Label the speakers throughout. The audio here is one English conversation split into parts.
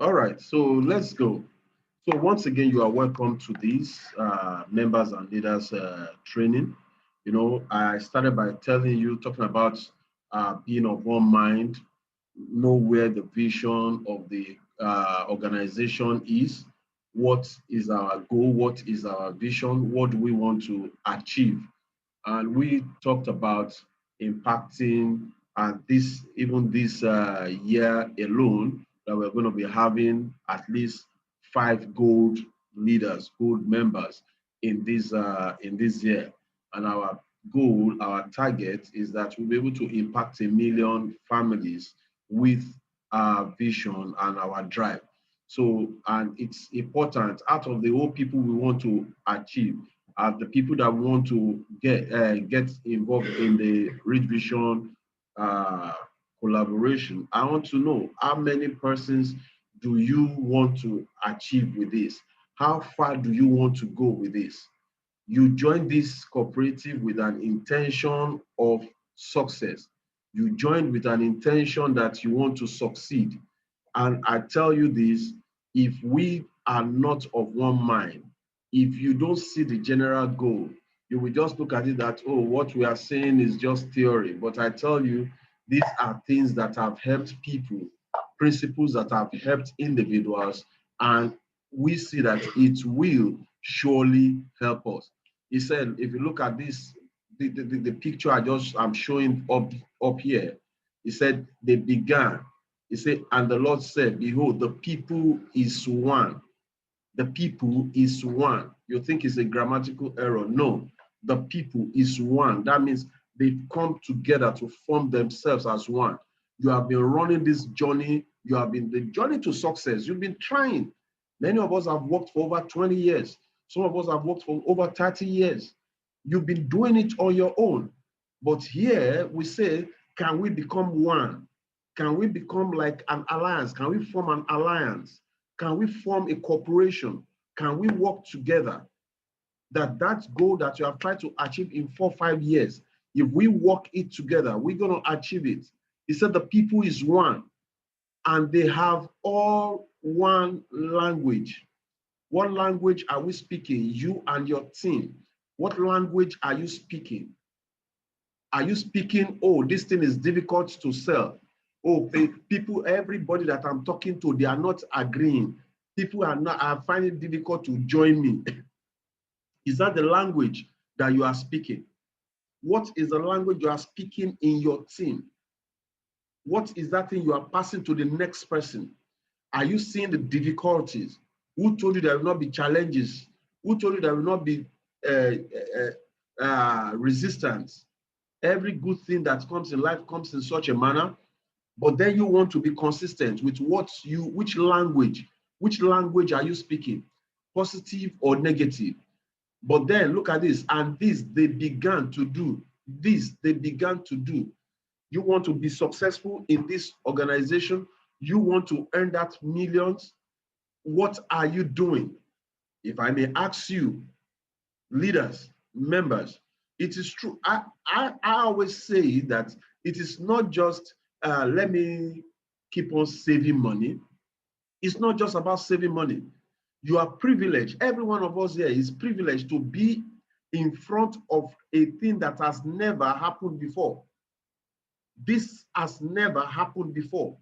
Speaker 1: All right, so let's go. So once again, you are welcome to this members and leaders training. You know, I started by telling you, talking about being of one mind, know where the vision of the organization is, what is our goal, what is our vision, what do we want to achieve. And we talked about impacting, and this even this year alone, that we're going to be having at least 5 gold leaders, gold members in this year. And our goal, our target is that we'll be able to impact 1 million families with our vision and our drive. So, and it's important, out of the whole people we want to achieve, the people that want to get involved in the Richvision collaboration, I want to know, how many persons do you want to achieve with this? How far do you want to go with this? You join this cooperative with an intention of success. You join with an intention that you want to succeed. And I tell you this, if we are not of one mind, if you don't see the general goal, you will just look at it that, oh, what we are saying is just theory. But I tell you, these are things that have helped people, principles that have helped individuals, and we see that it will surely help us. He said, if you look at this, the picture I'm showing up here, he said, they began. He said, and the Lord said, behold, the people is one. The people is one. You think it's a grammatical error. No, the people is one. That means they've come together to form themselves as one. You have been running this journey. You have been the journey to success. You've been trying. Many of us have worked for over 20 years. Some of us have worked for over 30 years. You've been doing it on your own. But here we say, can we become one? Can we become like an alliance? Can we form an alliance? Can we form a corporation? Can we work together? That goal that you have tried to achieve in 4 or 5 years, if we work it together, we're going to achieve it. He said the people is one, and they have all one language. What language are we speaking, you and your team? What language are you speaking? Are you speaking, oh, this thing is difficult to sell? Oh, people, everybody that I'm talking to, they are not agreeing. People are finding it difficult to join me. Is that the language that you are speaking? What is the language you are speaking in your team? What is that thing you are passing to the next person? Are you seeing the difficulties? Who told you there will not be challenges? Who told you there will not be resistance? Every good thing that comes in life comes in such a manner, but then you want to be consistent with which language are you speaking, positive or negative? But then look at this, and this they began to do. You want to be successful in this organization, you want to earn that millions. What are you doing? If I may ask you, leaders, members, it is true. I always say that it is not just let me keep on saving money. It's not just about saving money. You are privileged. Every one of us here is privileged to be in front of a thing that has never happened before. This has never happened before.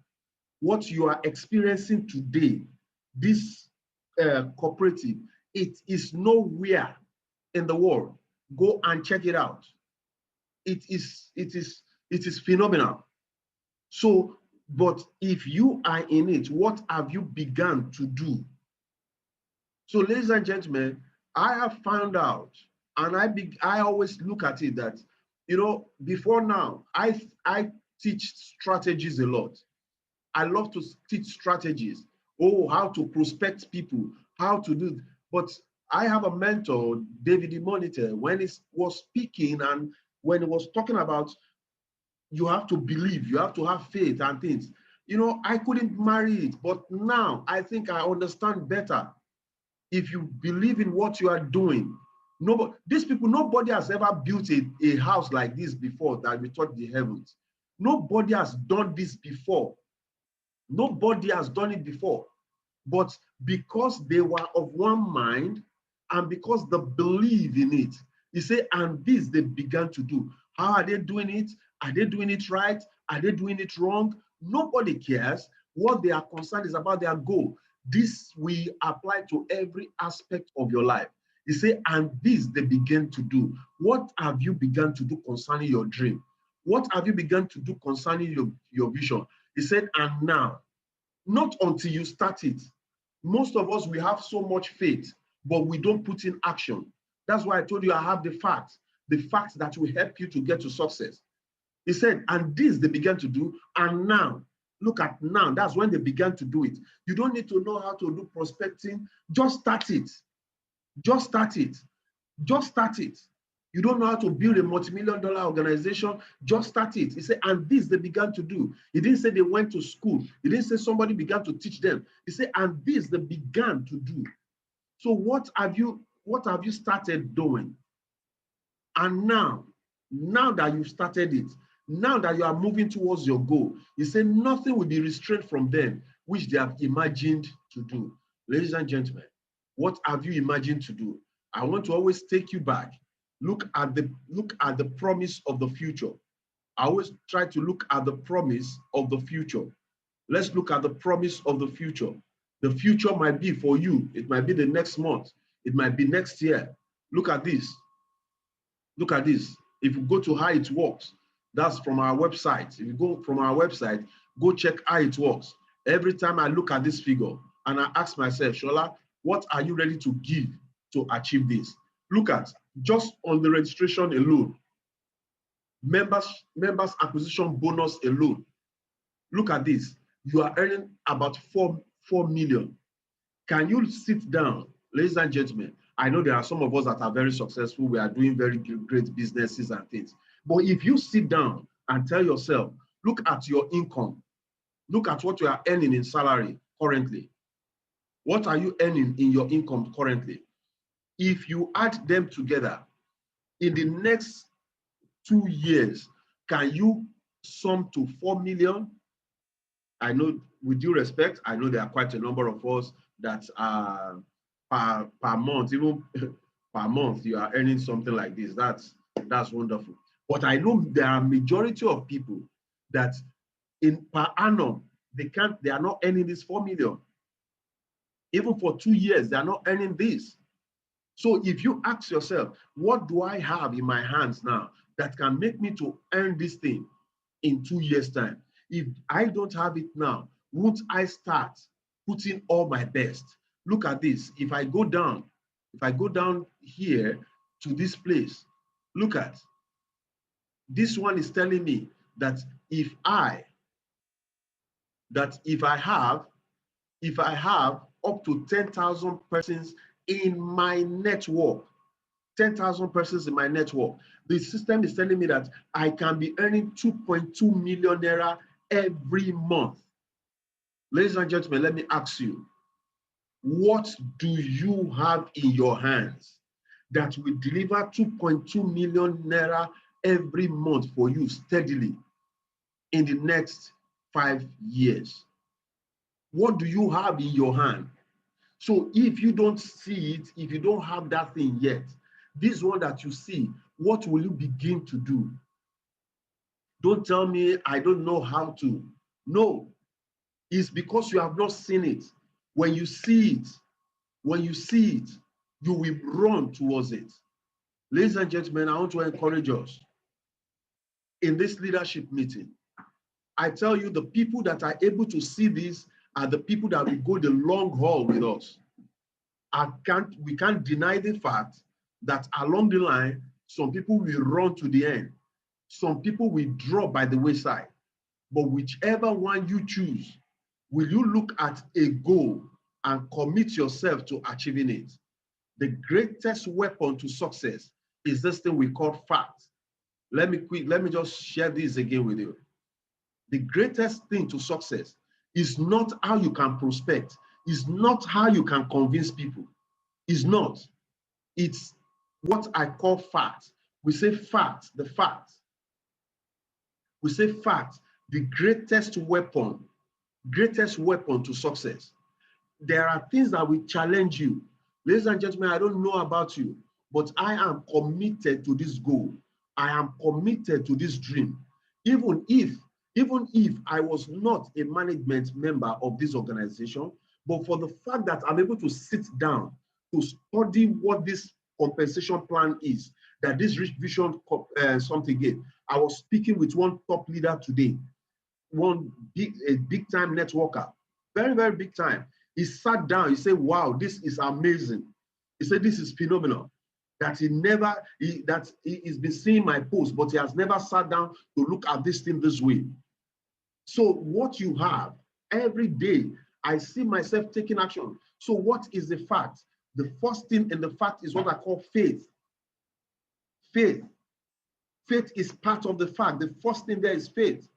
Speaker 1: What you are experiencing today, this cooperative, it is nowhere in the world. Go and check it out. It is phenomenal. So, but if you are in it, what have you begun to do? So, ladies and gentlemen, I have found out, and I always look at it that, you know, before now, I teach strategies a lot. I love to teach strategies. Oh, how to prospect people, how to do. But I have a mentor, David Monitor, when he was speaking and when he was talking about you have to believe, you have to have faith and things. You know, I couldn't marry it, but now I think I understand better. If you believe in what you are doing, nobody has ever built a house like this before that we touch the heavens. Nobody has done this before. Nobody has done it before. But because they were of one mind and because they believe in it, he said, and this they began to do. How are they doing it? Are they doing it right? Are they doing it wrong? Nobody cares. What they are concerned is about their goal. This we apply to every aspect of your life. He said, and this they begin to do. What have you begun to do concerning your dream? What have you begun to do concerning your vision? He said, and now, not until you start it. Most of us, we have so much faith, but we don't put in action. That's why I told you I have the facts that will help you to get to success. He said, and this they began to do, and now, look at now, that's when they began to do it. You don't need to know how to do prospecting, just start it. Just start it. Just start it. You don't know how to build a multi-million-dollar organization, just start it. He said, and this they began to do. He didn't say they went to school. He didn't say somebody began to teach them. He said, and this they began to do. So what have you started doing? And now that you've started it, now that you are moving towards your goal, he said nothing will be restrained from them, which they have imagined to do. Ladies and gentlemen, what have you imagined to do? I want to always take you back. Look at the promise of the future. I always try to look at the promise of the future. Let's look at the promise of the future. The future might be for you. It might be the next month. It might be next year. Look at this. Look at this. If you go to how it works, that's from our website. If you go from our website, go check how it works. Every time I look at this figure and I ask myself, Shola, what are you ready to give to achieve this? Look at just on the registration alone, members acquisition bonus alone. Look at this. You are earning about 4 million. Can you sit down, ladies and gentlemen? I know there are some of us that are very successful. We are doing very great businesses and things. But if you sit down and tell yourself, look at your income, look at what you are earning in salary currently. What are you earning in your income currently? If you add them together, in the next 2 years, can you sum to 4 million? I know, with due respect, I know there are quite a number of us that are per month, even per month, you are earning something like this. That's wonderful. But I know there are a majority of people that in per annum, they are not earning this 4 million. Even for 2 years, they are not earning this. So if you ask yourself, what do I have in my hands now that can make me to earn this thing in 2 years' time? If I don't have it now, won't I start putting all my best? Look at this. If I go down here to this place, look at this one is telling me that if I have up to 10,000 persons in my network, 10,000 persons in my network, the system is telling me that I can be earning 2.2 million naira every month. Ladies and gentlemen, let me ask you, what do you have in your hands that will deliver 2.2 million naira every month for you steadily in the next 5 years? What do you have in your hand? So if you don't see it, if you don't have that thing yet, this one that you see, what will you begin to do? Don't tell me I don't know how to. No, it's because you have not seen it. When you see it, you will run towards it. Ladies and gentlemen, I want to encourage us in this leadership meeting. I tell you, the people that are able to see this are the people that will go the long haul with us. We can't deny the fact that along the line, some people will run to the end. Some people will drop by the wayside. But whichever one you choose, will you look at a goal and commit yourself to achieving it? The greatest weapon to success is this thing we call fact. Let me just share this again with you. The greatest thing to success is not how you can prospect, is not how you can convince people. It's not. It's what I call fact. We say fact, the fact. We say fact, the greatest weapon to success. there are things that will challenge you. Ladies and gentlemen, I don't know about you, but I am committed to this goal. I am committed to this dream. Even if I was not a management member of this organization, but for the fact that I'm able to sit down to study what this compensation plan is, that this Richvision something gave. I was speaking with one top leader today, a big time networker, very, very big time. He sat down, he said, wow, this is amazing. He said, this is phenomenal. That he's been seeing my post, but he has never sat down to look at this thing this way. So what you have, every day, I see myself taking action. So what is the fact? The first thing in the fact is what I call faith. Faith. Faith is part of the fact. The first thing there is faith.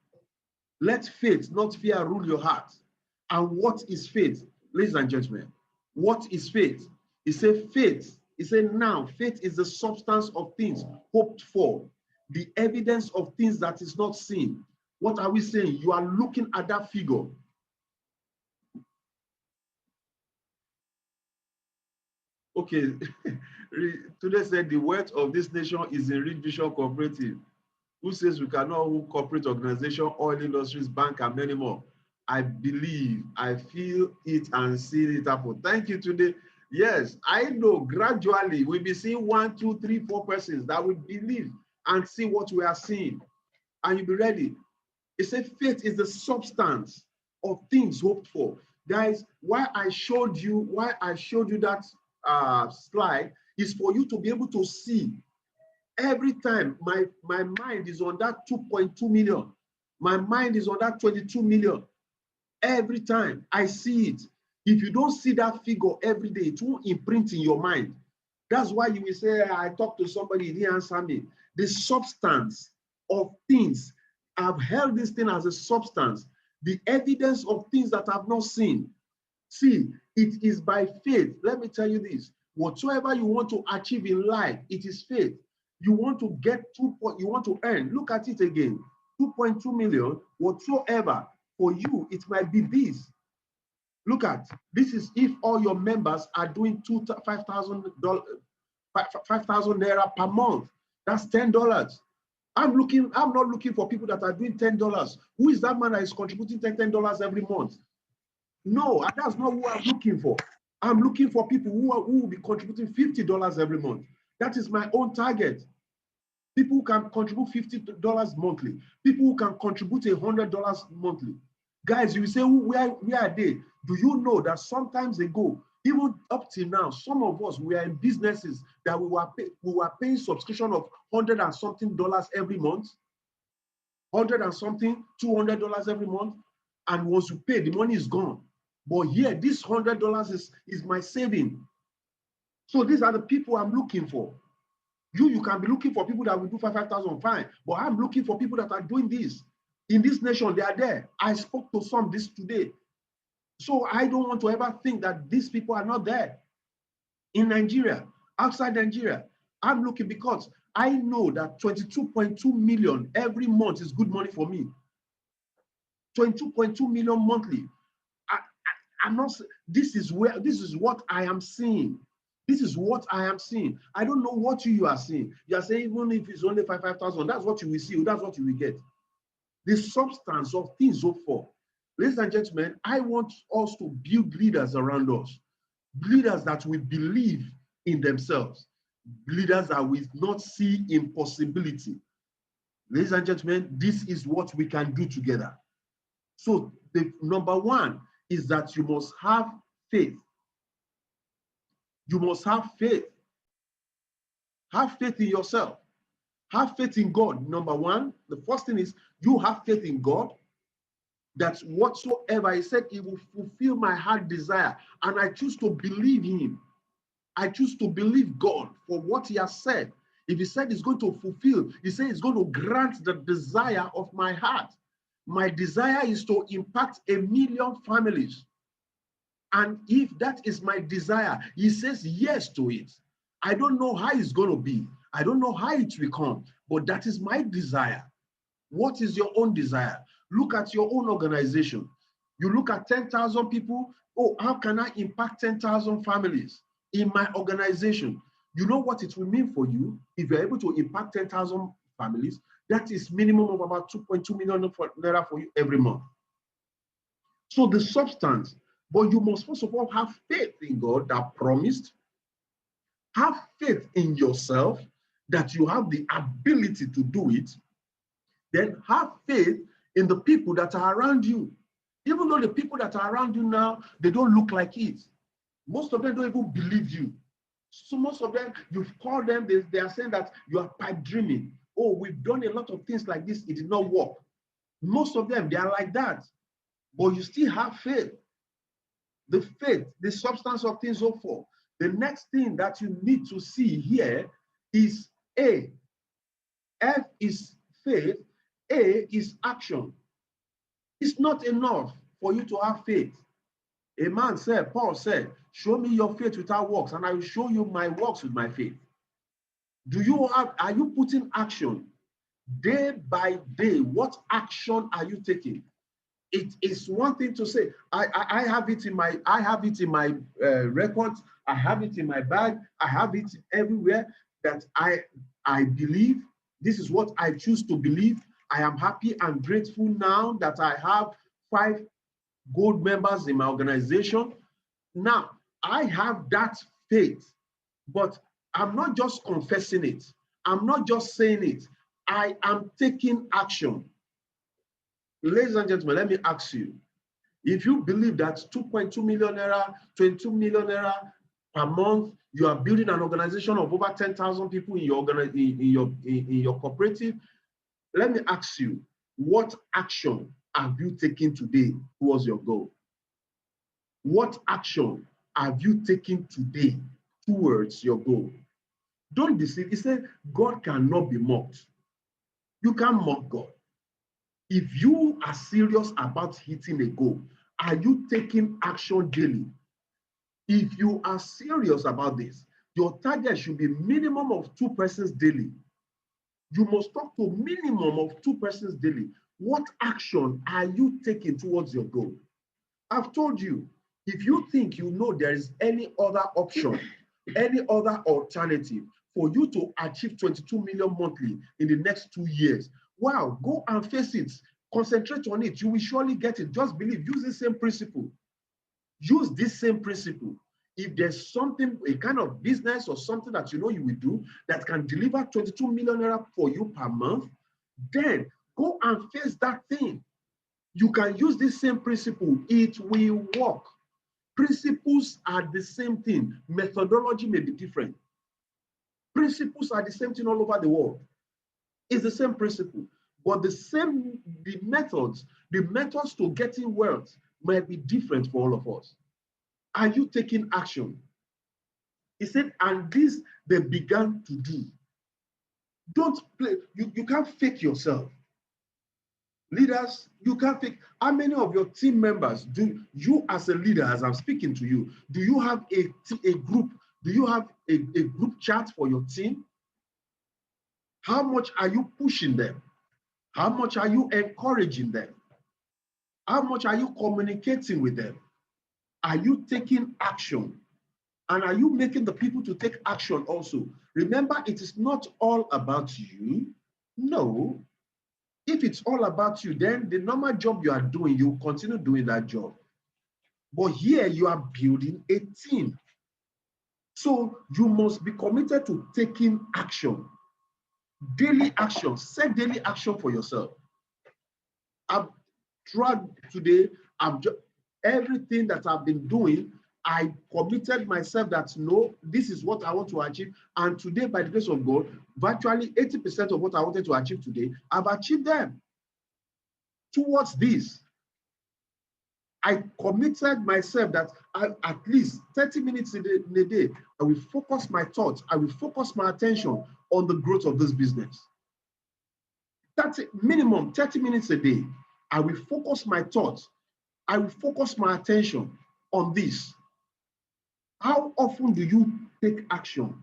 Speaker 1: Let faith, not fear, rule your heart. And what is faith? Ladies and gentlemen, what is faith? He said faith. He said now, faith is the substance of things hoped for, the evidence of things that is not seen. What are we saying? You are looking at that figure. Okay, today said the wealth of this nation is in Richvision Cooperative. Who says we cannot own corporate organization, oil industries, bank, and many more? I believe, I feel it and see it happen. Thank you today. Yes, I know gradually we'll be seeing 1, 2, 3, 4 persons that will believe and see what we are seeing. And you'll be ready. It said faith is the substance of things hoped for. Guys, why I showed you that slide is for you to be able to see. Every time my mind is on that 2.2 million, my mind is on that 22 million. Every time I see it, if you don't see that figure every day, it won't imprint in your mind. That's why you will say, I talked to somebody, he didn't answer me. The substance of things, I've held this thing as a substance, the evidence of things that I've not seen. See, it is by faith. Let me tell you this. Whatsoever you want to achieve in life, it is faith. You want to get you want to earn. Look at it again. 2.2 million, whatsoever. For you, it might be this. Look at this is if all your members are doing $5,000 naira per month. That's $10. I'm not looking for people that are doing $10. Who is that man that is contributing $10 every month? No, that's not who I'm looking for. I'm looking for people who will be contributing $50 every month. That is my own target. People who can contribute $50 monthly. People who can contribute $100 monthly. Guys, you say, where are they? Do you know that sometimes ago, even up till now, some of us, we are in businesses that we were paying subscription of $100 and something every month, $100 and something, $200 every month, and once you pay, the money is gone. But here, this $100 is my saving. So these are the people I'm looking for. You can be looking for people that will do 5,000, fine. But I'm looking for people that are doing this. In this nation, they are there. I spoke to some this today. So I don't want to ever think that these people are not there. In Nigeria, outside Nigeria, I'm looking because I know that 22.2 million every month is good money for me. 22.2 million monthly. I'm not, this is what I am seeing. This is what I am seeing. I don't know what you are seeing. You are saying even if it's only 5,000, that's what you will see, that's what you will get. The substance of things hoped for. Ladies and gentlemen, I want us to build leaders around us. Leaders that will believe in themselves. Leaders that will not see impossibility. Ladies and gentlemen, this is what we can do together. So the number one is that you must have faith. You must have faith. Have faith in yourself. Have faith in God. Number one, the first thing is you have faith in God. That whatsoever he said, he will fulfill my heart desire. And I choose to believe him. I choose to believe God for what he has said. If he said he's going to fulfill, he said he's going to grant the desire of my heart. My desire is to impact 1 million families. And if that is my desire, he says yes to it. I don't know how it's going to be. I don't know how it will come, but that is my desire. What is your own desire? Look at your own organization. You look at 10,000 people. Oh, how can I impact 10,000 families in my organization? You know what it will mean for you if you're able to impact 10,000 families? That is minimum of about 2.2 million naira for you every month. So the substance, but you must first of all have faith in God that promised, have faith in yourself that you have the ability to do it, then have faith in the people that are around you. Even though the people that are around you now, they don't look like it. Most of them don't even believe you. So most of them, you've called them, they are saying that you are pipe dreaming. Oh, we've done a lot of things like this, it did not work. Most of them, they are like that. But you still have faith. The faith, the substance of things hoped for. The next thing that you need to see here is A. F is faith, A is action. It's not enough for you to have faith. A man said, Paul said, show me your faith without works, and I will show you my works with my faith. Are you putting action day by day? What action are you taking? It is one thing to say, I have it in my records, I have it in my bag, I have it everywhere, that I believe. This is what I choose to believe. I am happy and grateful now that I have 5 gold members in my organization. Now, I have that faith, but I'm not just confessing it. I'm not just saying it. I am taking action. Ladies and gentlemen, let me ask you, if you believe that 2.2 million naira, 22 million naira per month, you are building an organization of over 10,000 people in your cooperative, let me ask you, what action have you taken today towards your goal? What action have you taken today towards your goal? Don't deceive. He said, God cannot be mocked. You can't mock God. If you are serious about hitting a goal, are you taking action daily? If you are serious about this, your target should be minimum of 2 persons daily. You must talk to minimum of 2 persons daily. What action are you taking towards your goal? I've told you, if you think you know there is any other option, any other alternative for you to achieve 22 million monthly in the next 2 years, wow, go and face it. Concentrate on it. You will surely get it. Just believe. Use the same principle. Use this same principle. If there's something, a kind of business or something that you know you will do that can deliver 22 million naira for you per month, then go and face that thing. You can use this same principle. It will work. Principles are the same thing. Methodology may be different. Principles are the same thing all over the world. It's the same principle. But the methods to getting wealth might be different for all of us. Are you taking action? He said, and this they began to do. Don't play. You can't fake yourself. Leaders, you can't fake. How many of your team members do you, as a leader, as I'm speaking to you, do you have a group? Do you have a group chat for your team? How much are you pushing them? How much are you encouraging them? How much are you communicating with them? Are you taking action? And are you making the people to take action also? Remember, it is not all about you. No. If it's all about you, then the normal job you are doing, you continue doing that job. But here you are building a team. So you must be committed to taking action. Daily action. Set daily action for yourself. I've tried today, everything that I've been doing, I committed myself that no, this is what I want to achieve. And today, by the grace of God, virtually 80% of what I wanted to achieve today, I've achieved them. Towards this, I committed myself that at least 30 minutes in a day, I will focus my thoughts, I will focus my attention on the growth of this business. That's it, minimum 30 minutes a day. I will focus my thoughts, I will focus my attention on this. How often do you take action?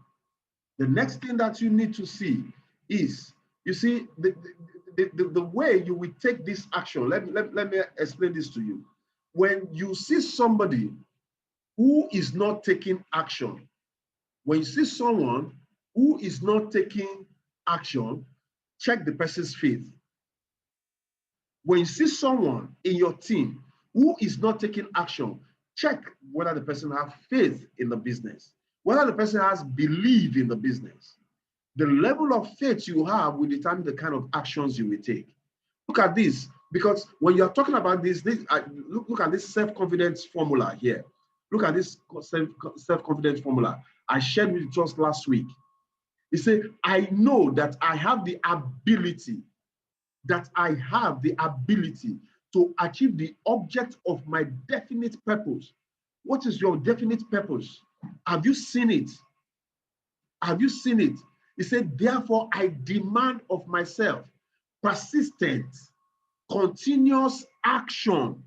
Speaker 1: The next thing that you need to see is, you see, the way you will take this action. Let me explain this to you. when you see somebody who is not taking action, when you see someone who is not taking action, check the person's faith. When you see someone in your team who is not taking action, check whether the person has faith in the business, whether the person has belief in the business. The level of faith you have will determine the kind of actions you will take. Look at this, because when you're talking about this look at this self-confidence formula here. Look at this self-confidence formula I shared with you just last week. It said, I know that I have the ability to achieve the object of my definite purpose. What is your definite purpose? Have you seen it? Have you seen it? He said, therefore, I demand of myself persistent, continuous action.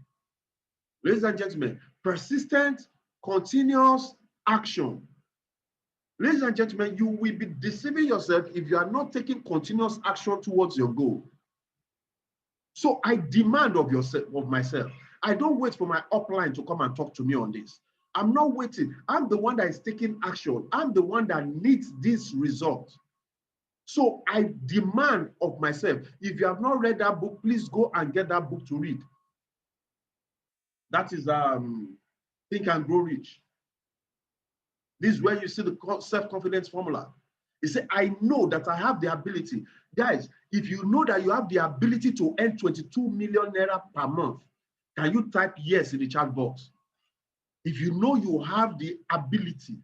Speaker 1: Ladies and gentlemen, persistent, continuous action. Ladies and gentlemen, you will be deceiving yourself if you are not taking continuous action towards your goal. So I demand of myself. I don't wait for my upline to come and talk to me on this. I'm not waiting. I'm the one that is taking action. I'm the one that needs this result. So I demand of myself. If you have not read that book, please go and get that book to read. That is Think and Grow Rich. This is where you see the self-confidence formula. He said, I know that I have the ability. Guys, if you know that you have the ability to earn 22 million naira per month, can you type yes in the chat box? If you know you have the ability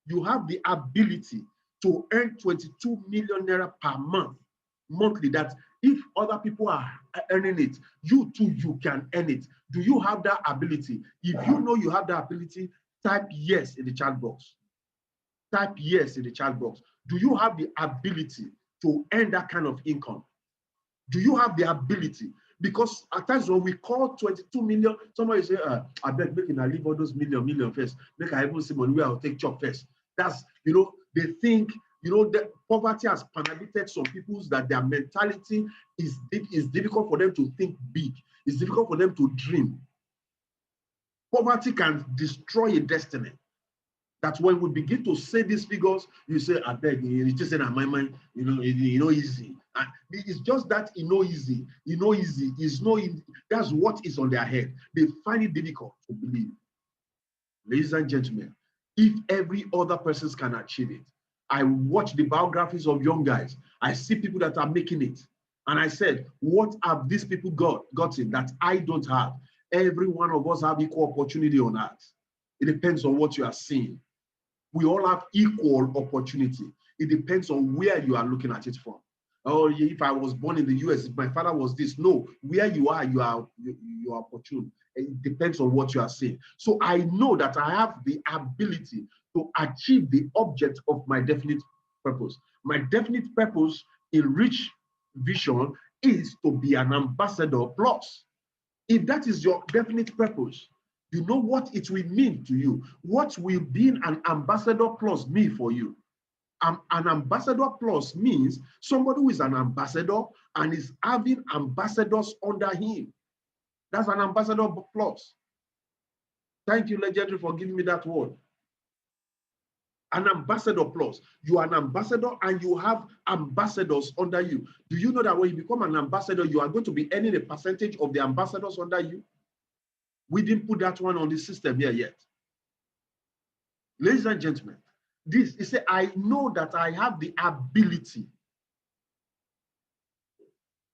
Speaker 1: to earn 22 million naira per month, monthly, that if other people are earning it, you too, you can earn it. Do you have that ability? If you know you have that ability, type yes in the chat box. Type yes in the chat box. Do you have the ability to earn that kind of income? Do you have the ability? Because at times when we call 22 million, somebody say, I bet making I leave all those million first. Make I even see money where I'll take job first. That's, they think, that poverty has penetrated some people's, that their mentality is difficult for them to think big. It's difficult for them to dream. Poverty can destroy a destiny. That when we begin to say these figures, you say, I beg, it's just in my mind, easy. And it's just that easy. That's what is on their head. They find it difficult to believe. Ladies and gentlemen, if every other person can achieve it, I watch the biographies of young guys. I see people that are making it. And I said, what have these people gotten that I don't have? Every one of us have equal opportunity on earth. It depends on what you are seeing. We all have equal opportunity. It depends on where you are looking at it from. Oh, if I was born in the US, if my father was this. No, where you are opportune. It depends on what you are seeing. So I know that I have the ability to achieve the object of my definite purpose. My definite purpose in Richvision is to be an ambassador plus. If that is your definite purpose, you know what it will mean to you. What will being an ambassador plus mean for you? An ambassador plus means somebody who is an ambassador and is having ambassadors under him. That's an ambassador plus. Thank you, Legendary, for giving me that word. An ambassador plus. You are an ambassador and you have ambassadors under you. Do you know that when you become an ambassador, you are going to be earning a percentage of the ambassadors under you? We didn't put that one on the system here yet. Ladies and gentlemen, he said, I know that I have the ability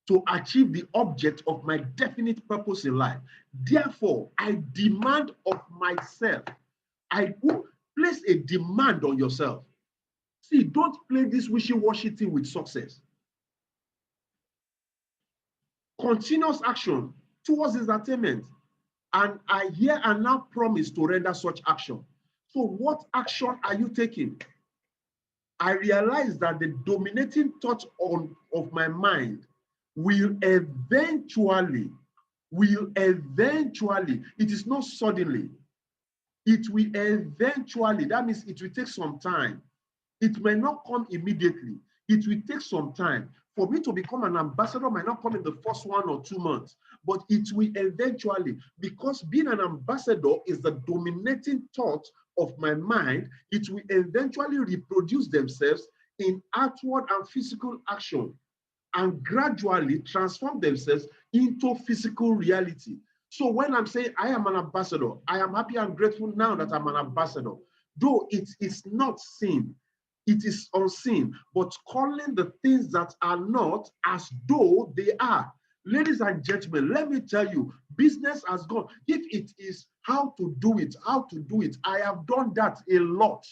Speaker 1: to achieve the object of my definite purpose in life. Therefore, I demand of myself. I place a demand on yourself. See, don't play this wishy-washy thing with success. Continuous action towards his attainment. And I here and now promise to render such action. So what action are you taking? I realize that the dominating thought of my mind will eventually, it is not suddenly, it will eventually, that means it will take some time. It may not come immediately. It will take some time For me to become an ambassador might not come in the first 1 or 2 months, but it will eventually, because being an ambassador is the dominating thought of my mind, it will eventually reproduce themselves in outward and physical action and gradually transform themselves into physical reality. So when I'm saying I am an ambassador, I am happy and grateful now that I'm an ambassador. Though it is not seen, it is unseen, but calling the things that are not as though they are. Ladies and gentlemen, let me tell you, business has gone. If it is how to do it, I have done that a lot.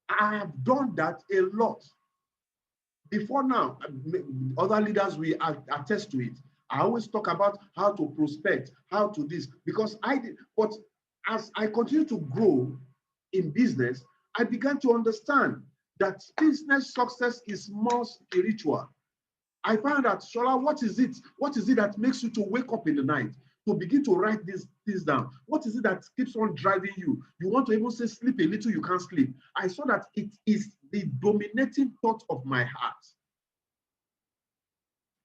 Speaker 1: I have done that a lot. Before now, other leaders will attest to it. I always talk about how to prospect, how to this, because I did. But as I continue to grow in business, I began to understand that business success is more spiritual. I found out, Shola, what is it? What is it that makes you to wake up in the night, to begin to write these things down? What is it that keeps on driving you? You want to even say sleep a little, you can't sleep. I saw that it is the dominating thought of my heart.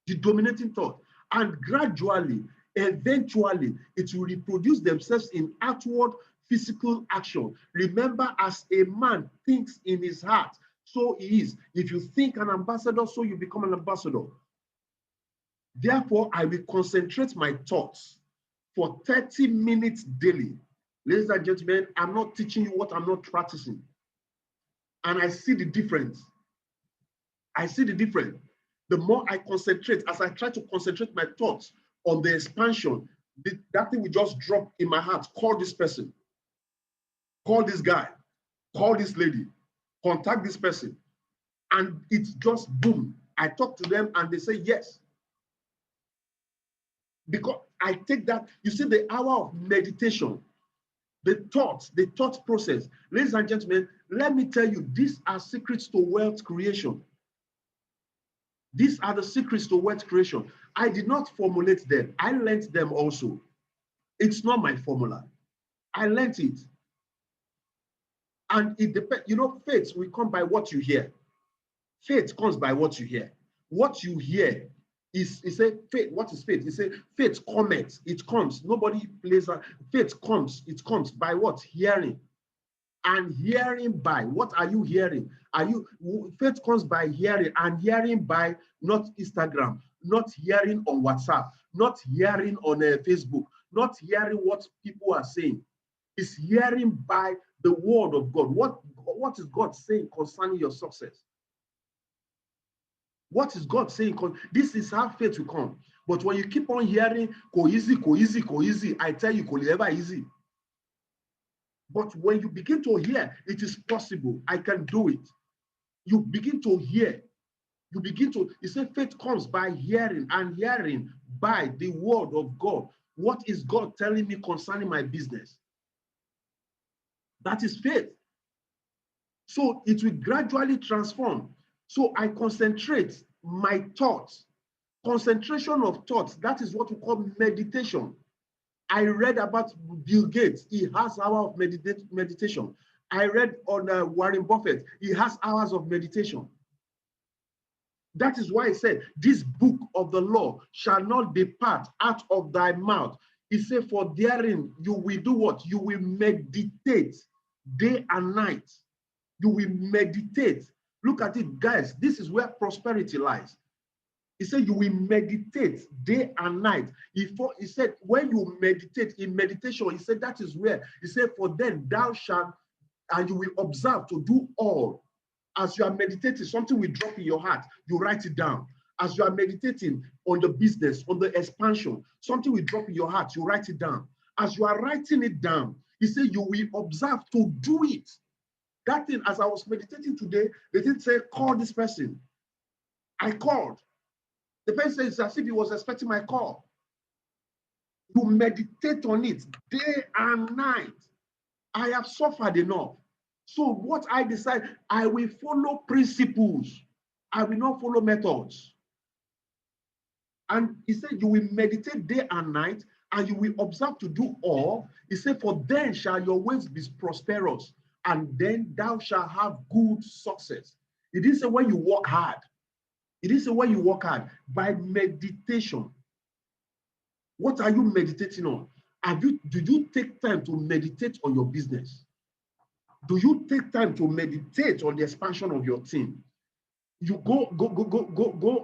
Speaker 1: The dominating thought. And gradually, eventually, it will reproduce themselves in outward physical action. Remember, as a man thinks in his heart, so he is. If you think an ambassador, so you become an ambassador. Therefore, I will concentrate my thoughts for 30 minutes daily. Ladies and gentlemen, I'm not teaching you what I'm not practicing. And I see the difference. I see the difference. The more I concentrate, as I try to concentrate my thoughts on the expansion, that thing will just drop in my heart. Call this person, call this guy, call this lady, contact this person. And it's just boom. I talk to them and they say yes. Because I take that, you see, the hour of meditation, the thought process. Ladies and gentlemen, let me tell you, these are secrets to wealth creation. These are the secrets to wealth creation. I did not formulate them. I learned them also. It's not my formula. I learned it. And it depends. You know, faith will come by what you hear. Faith comes by what you hear. What you hear is a faith. What is faith? It's a faith cometh. It comes. Nobody plays that. Faith comes. It comes by what? Hearing. And hearing by, what are you hearing? Faith comes by hearing, and hearing by not Instagram, not hearing on WhatsApp, not hearing on Facebook, not hearing what people are saying. It's hearing by the word of God. What is God saying concerning your success? What is God saying? This is how faith will come. But when you keep on hearing, go easy, I tell you, go never easy. But when you begin to hear, it is possible. I can do it. You begin to hear. You say faith comes by hearing, and hearing by the word of God. What is God telling me concerning my business? That is faith. So it will gradually transform. So I concentrate my thoughts. Concentration of thoughts, that is what we call meditation. I read about Bill Gates. He has hours of meditation. I read on Warren Buffett. He has hours of meditation. That is why he said, this book of the law shall not depart out of thy mouth. He said, for therein you will do what? You will meditate day and night. You will meditate. Look at it, guys. This is where prosperity lies. He said, you will meditate day and night. He said, when you meditate, in meditation, he said, that is where, he said, for then thou shalt, and you will observe to do all. As you are meditating, something will drop in your heart, you write it down. As you are meditating on the business, on the expansion, something will drop in your heart, you write it down. As you are writing it down, he said, you will observe to do it. That thing, as I was meditating today, they didn't say, call this person. I called. The person is as if he was expecting my call. You meditate on it day and night. I have suffered enough. So what I decide, I will follow principles. I will not follow methods. And he said, you will meditate day and night, and you will observe to do all. He said, for then shall your ways be prosperous, and then thou shalt have good success. He didn't say when you work hard. It is where you work hard by meditation. What are you meditating on? Do you take time to meditate on your business? Do you take time to meditate on the expansion of your team? You go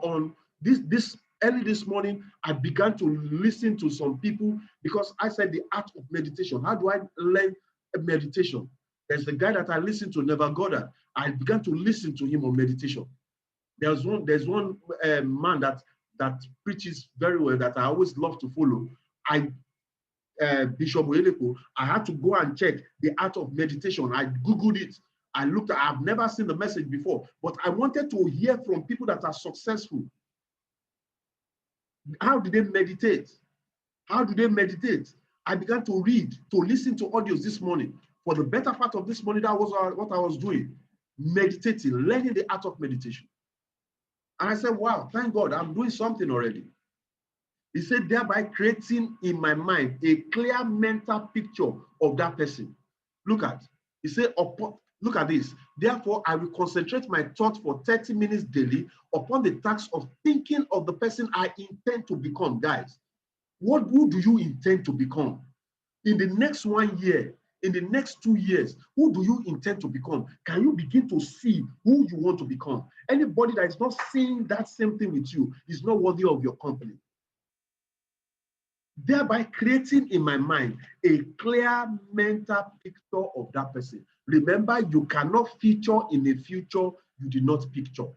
Speaker 1: on this early this morning. I began to listen to some people because I said the art of meditation. How do I learn meditation? There's a guy that I listened to, Never Goddard. I began to listen to him on meditation. There's one man that preaches very well that I always love to follow. Bishop Oyedepo, I had to go and check the art of meditation. I Googled it. I've never seen the message before, but I wanted to hear from people that are successful. How do they meditate? How do they meditate? I began to read, to listen to audios this morning. For the better part of this morning, that was what I was doing. Meditating, learning the art of meditation. And I said, wow, thank God, I'm doing something already. He said, thereby creating in my mind a clear mental picture of that person. Look at, he said, look at this. Therefore, I will concentrate my thoughts for 30 minutes daily upon the task of thinking of the person I intend to become. Guys, who do you intend to become? In the next 1 year, in the next 2 years, who do you intend to become? Can you begin to see who you want to become? Anybody that is not seeing that same thing with you is not worthy of your company. Thereby creating in my mind a clear mental picture of that person. Remember, you cannot feature in a future you did not picture.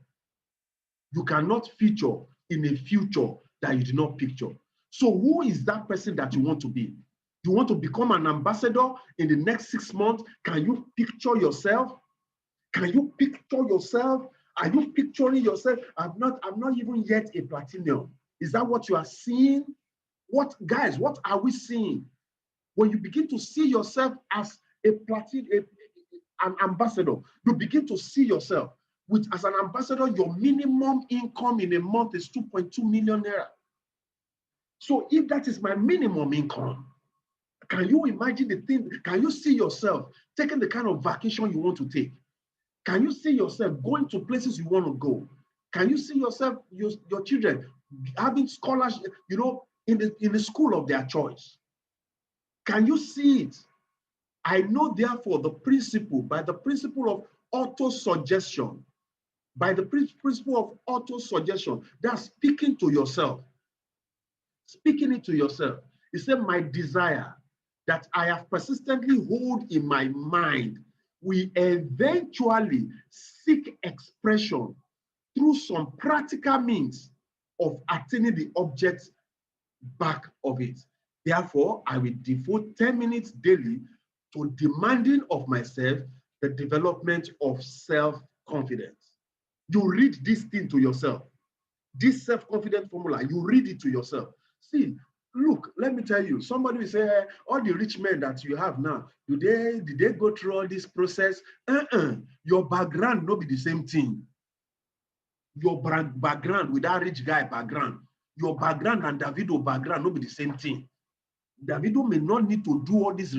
Speaker 1: You cannot feature in a future that you did not picture. So who is that person that you want to be? You want to become an ambassador in the next 6 months? Can you picture yourself? Can you picture yourself? Are you picturing yourself? I'm not even yet a platinum. Is that what you are seeing? Guys, what are we seeing? When you begin to see yourself as an ambassador, you begin to see yourself as an ambassador, your minimum income in a month is 2.2 million naira. So if that is my minimum income, can you imagine the thing? Can you see yourself taking the kind of vacation you want to take? Can you see yourself going to places you want to go? Can you see yourself, your children having scholarship, in the school of their choice? Can you see it? I know, therefore, by the principle of auto-suggestion, that's speaking to yourself, speaking it to yourself. He said, my desire that I have persistently hold in my mind will eventually seek expression through some practical means of attaining the object back of it. Therefore, I will devote 10 minutes daily to demanding of myself the development of self-confidence. You read this thing to yourself. This self-confidence formula, you read it to yourself. See, look, let me tell you, somebody will say, all the rich men that you have now, did they go through all this process? Your background not be the same thing. Your background with that rich guy background, your background and Davido background not be the same thing. Davido may not need to do all this,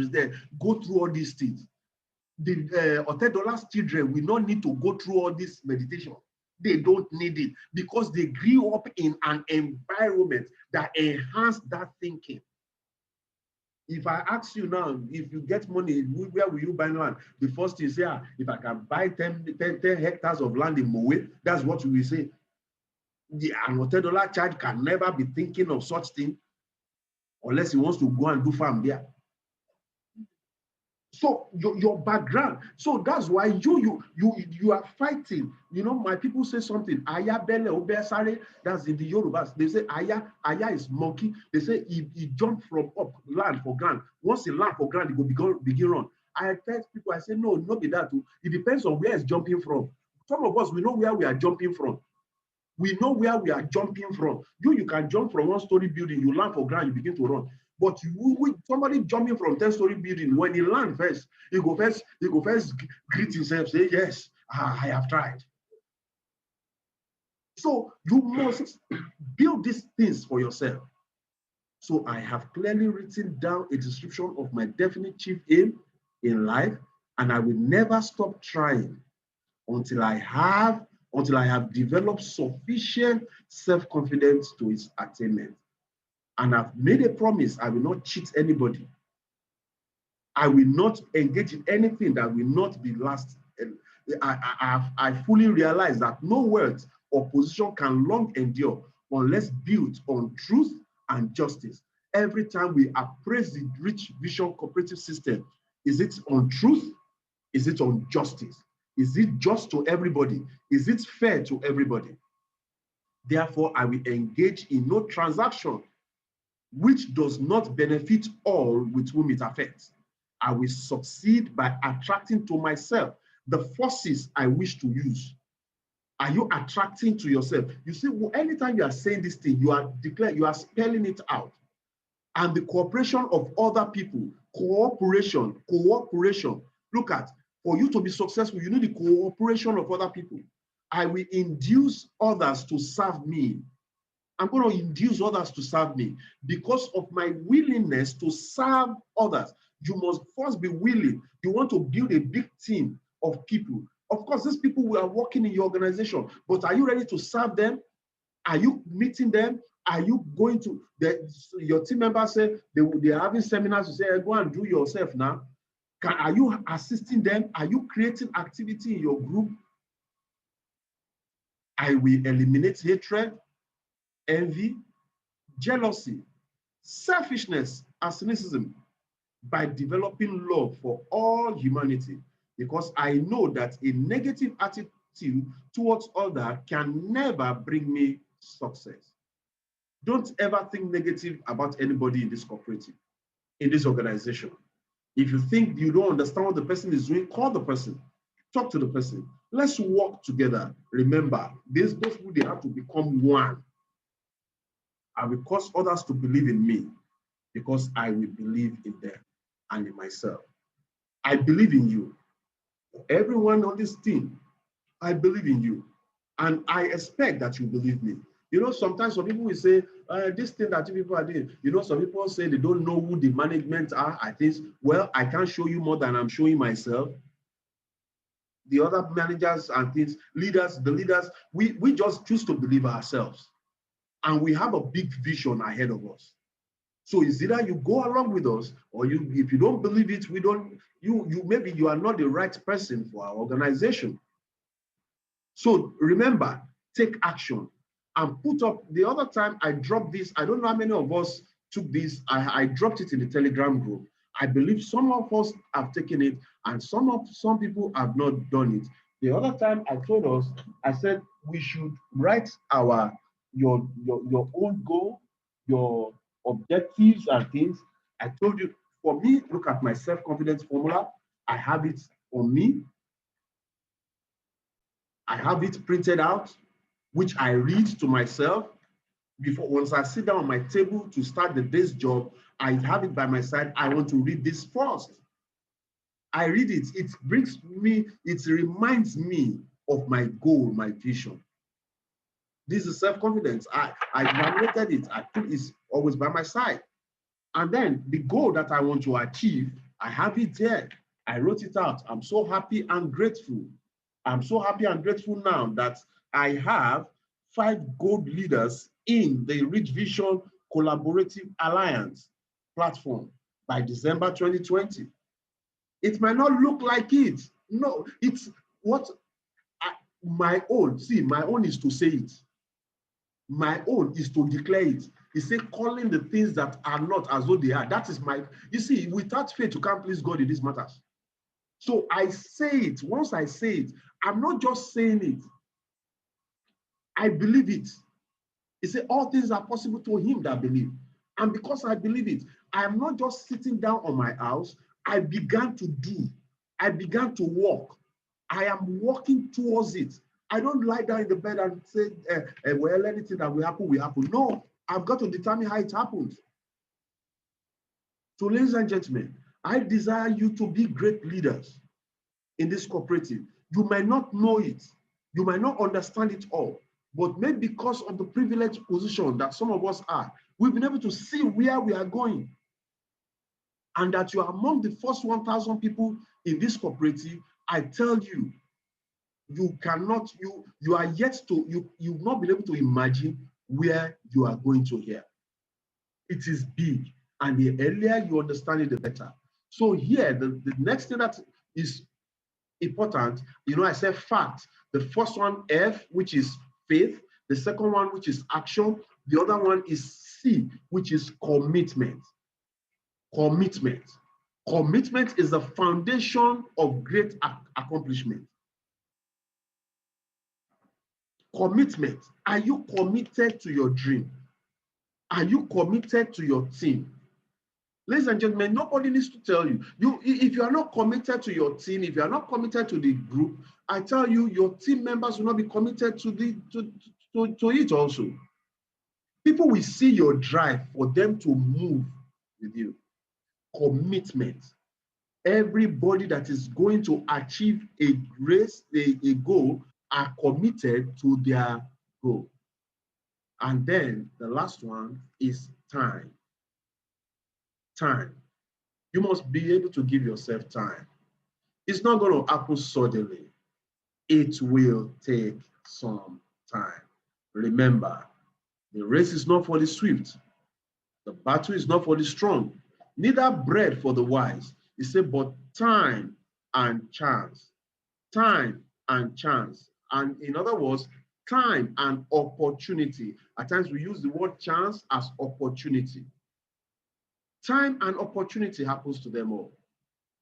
Speaker 1: go through all these things. The Otedola's children will not need to go through all this meditation. They don't need it because they grew up in an environment that enhanced that thinking. If I ask you now, if you get money, where will you buy land? The first thing you say, if I can buy 10 hectares of land in Mowe, that's what we will say. The Otedola child can never be thinking of such thing unless he wants to go and do farm there. So your background, so that's why you are fighting. My people say something. Aya bele obesare. That's in the Yorubas. They say aya is monkey. They say he jumped from up land for ground. Once he land for ground, he will begin run. I tell people, I say no, not be that. It depends on where it's jumping from. Some of us, we know where we are jumping from. We know where we are jumping from. You can jump from 1-story building, you land for ground, you begin to run. But somebody jumping from 10-story building, when he land first, he go first greet himself, say, yes, I have tried. So you must build these things for yourself. So I have clearly written down a description of my definite chief aim in life, and I will never stop trying until I have until I have developed sufficient self-confidence to its attainment. And I've made a promise, I will not cheat anybody. I will not engage in anything that will not be last. I fully realize that no wealth or position can long endure unless built on truth and justice. Every time we appraise the Rich Vision cooperative system, is it on truth? Is it on justice? Is it just to everybody? Is it fair to everybody? Therefore, I will engage in no transaction which does not benefit all with whom it affects. I will succeed by attracting to myself the forces I wish to use. Are you attracting to yourself? You see, anytime you are saying this thing, you are declaring, you are spelling it out. And the cooperation of other people, cooperation. Look at, for you to be successful, you need the cooperation of other people. I will induce others to serve me. I'm going to induce others to serve me because of my willingness to serve others. You must first be willing. You want to build a big team of people. Of course, these people who are working in your organization, but are you ready to serve them? Are you meeting them? Are you going to, your team members say they are having seminars to say, hey, go and do yourself now. Are you assisting them? Are you creating activity in your group? I will eliminate hatred, envy, jealousy, selfishness, and cynicism by developing love for all humanity, because I know that a negative attitude towards others can never bring me success. Don't ever think negative about anybody in this cooperative, in this organization. If you think you don't understand what the person is doing, call the person, talk to the person. Let's work together. Remember, those people, they have to become one. I will cause others to believe in me because I will believe in them and in myself. I believe in you. Everyone on this team, I believe in you. And I expect that you believe me. You know, sometimes some people will say, this thing that you people are doing, you know, some people say they don't know who the management are. I think, well, I can't show you more than I'm showing myself. The other managers and things, the leaders, we just choose to believe ourselves. And we have a big vision ahead of us. So it's either you go along with us, or you, if you don't believe it, we don't, maybe you are not the right person for our organization. So remember, take action and put up. The other time I dropped this, I don't know how many of us took this. I dropped it in the Telegram group. I believe some of us have taken it and some people have not done it. The other time I told us, I said we should write your own goal, your objectives and things. I told you, for me, look at my self-confidence formula. I have it on me. I have it printed out, which I read to myself. Before, once I sit down on my table to start the day's job, I have it by my side. I want to read this first. I read it. It brings me, it reminds me of my goal, my vision. This is self-confidence. I laminated it. I put it always by my side. And then the goal that I want to achieve, I have it there. I wrote it out. I'm so happy and grateful. I'm so happy and grateful now that I have 5 gold leaders in the Richvision Collaborative Alliance platform by December 2020. It might not look like it. No, it's what my own. See, my own is to say it. My own is to declare it. He said, calling the things that are not as though they are. That is my, you see, without faith, you can't please God in these matters. So I say it. Once I say it, I'm not just saying it. I believe it. He said, all things are possible to him that believe. And because I believe it, I am not just sitting down on my house. I began to do. I began to walk. I am walking towards it. I don't lie down in the bed and say, well, anything that will happen, will happen. No, I've got to determine how it happens. So, ladies and gentlemen, I desire you to be great leaders in this cooperative. You might not know it. You might not understand it all. But maybe because of the privileged position that some of us are, we've been able to see where we are going. And that you are among the first 1,000 people in this cooperative. I tell you, you cannot, you are yet to, you've not been able to imagine where you are going to here. It is big, and the earlier you understand it, the better. So here, the next thing that is important, I said fact. The first one, F, which is faith. The second one, which is action. The other one is C, which is commitment. Commitment. Commitment is the foundation of great accomplishment. Commitment. Are you committed to your dream? Are you committed to your team? Ladies and gentlemen, nobody needs to tell you. If you are not committed to your team, if you are not committed to the group, I tell you, your team members will not be committed to it also. People will see your drive for them to move with you. Commitment. Everybody that is going to achieve a race, a goal, are committed to their goal. And then the last one is time. Time. You must be able to give yourself time. It's not going to happen suddenly. It will take some time. Remember, the race is not for the swift. The battle is not for the strong. Neither bread for the wise. He said, but time and chance. Time and chance. And in other words, time and opportunity. At times we use the word chance as opportunity. Time and opportunity happens to them all.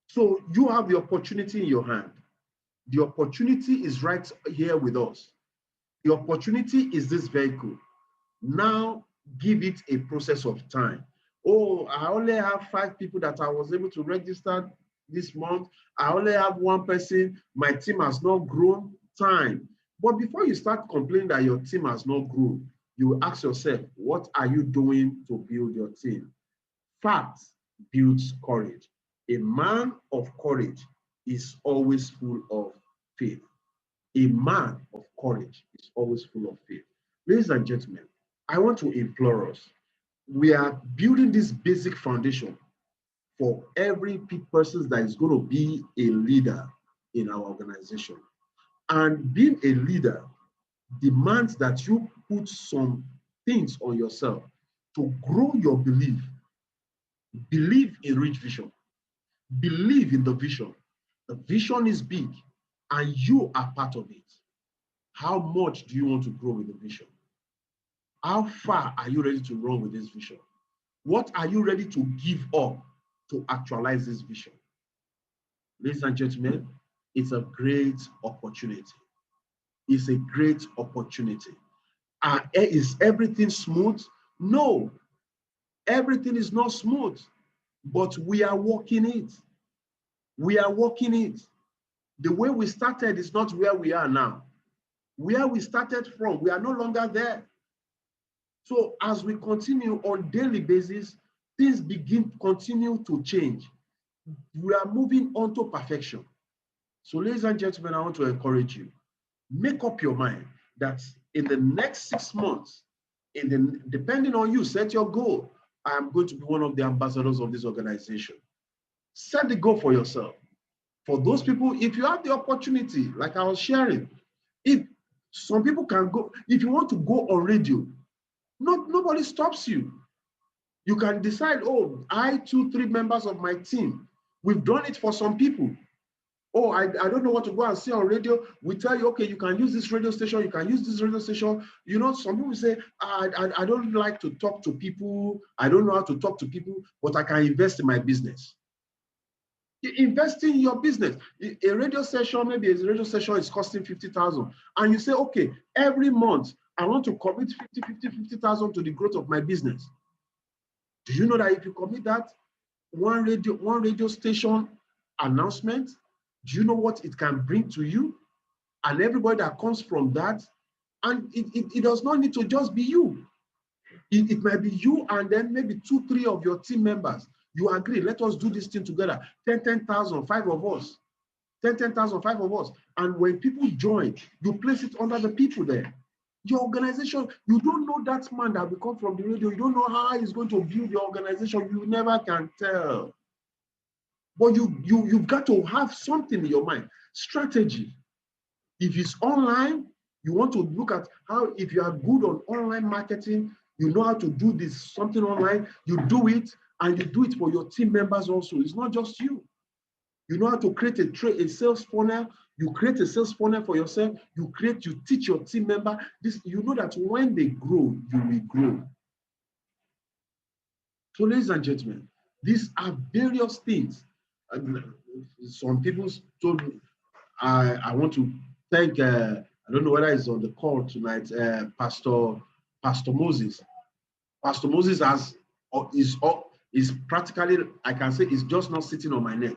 Speaker 1: So you have the opportunity in your hand. The opportunity is right here with us. The opportunity is this vehicle. Now give it a process of time. Oh, I only have 5 people that I was able to register this month. I only have 1 person. My team has not grown. Time. But before you start complaining that your team has not grown, you ask yourself, what are you doing to build your team? Fact builds courage. A man of courage is always full of faith. A man of courage is always full of faith. Ladies and gentlemen, I want to implore us. We are building this basic foundation for every person that is going to be a leader in our organization. And being a leader demands that you put some things on yourself to grow your belief. Believe in Richvision. Believe in the vision. The vision is big and you are part of it. How much do you want to grow with the vision? How far are you ready to run with this vision? What are you ready to give up to actualize this vision? Ladies and gentlemen, it's a great opportunity. It's a great opportunity. Is everything smooth? No, everything is not smooth, but we are working it. We are working it. The way we started is not where we are now. Where we started from, we are no longer there. So as we continue on daily basis, things continue to change. We are moving on to perfection. So ladies and gentlemen, I want to encourage you. Make up your mind that in the next 6 months, depending on you, set your goal. I am going to be one of the ambassadors of this organization. Set the goal for yourself. For those people, if you have the opportunity, like I was sharing, if some people can go, if you want to go on radio, nobody stops you. You can decide, oh, 2, 3 members of my team, we've done it for some people. Oh, I don't know what to go and say on radio. We tell you, okay, you can use this radio station, you can use this radio station. You know, some people say, I don't like to talk to people. I don't know how to talk to people, but I can invest in my business. Invest in your business. A radio station, maybe a radio station is costing 50,000. And you say, okay, every month, I want to commit 50,000 to the growth of my business. Do you know that if you commit that, one radio station announcement, do you know what it can bring to you? And everybody that comes from that, and it does not need to just be you. It might be you and then maybe 2, 3 of your team members. You agree, let us do this thing together. 10,000, 5 of us. 10,000, 5 of us. And when people join, you place it under the people there. Your organization, you don't know that man that will come from the radio. You don't know how he's going to build your organization. You never can tell. But you've got to have something in your mind. Strategy. If it's online, you want to look at how, if you are good on online marketing, you know how to do this, something online, you do it, and you do it for your team members also. It's not just you. You know how to create a sales funnel. You create a sales funnel for yourself. You teach your team member this. You know that when they grow, you will grow. So, ladies and gentlemen, these are various things. Some people told me, I want to thank, I don't know whether he's on the call tonight, Pastor Moses. Pastor Moses is practically, I can say, is just not sitting on my neck.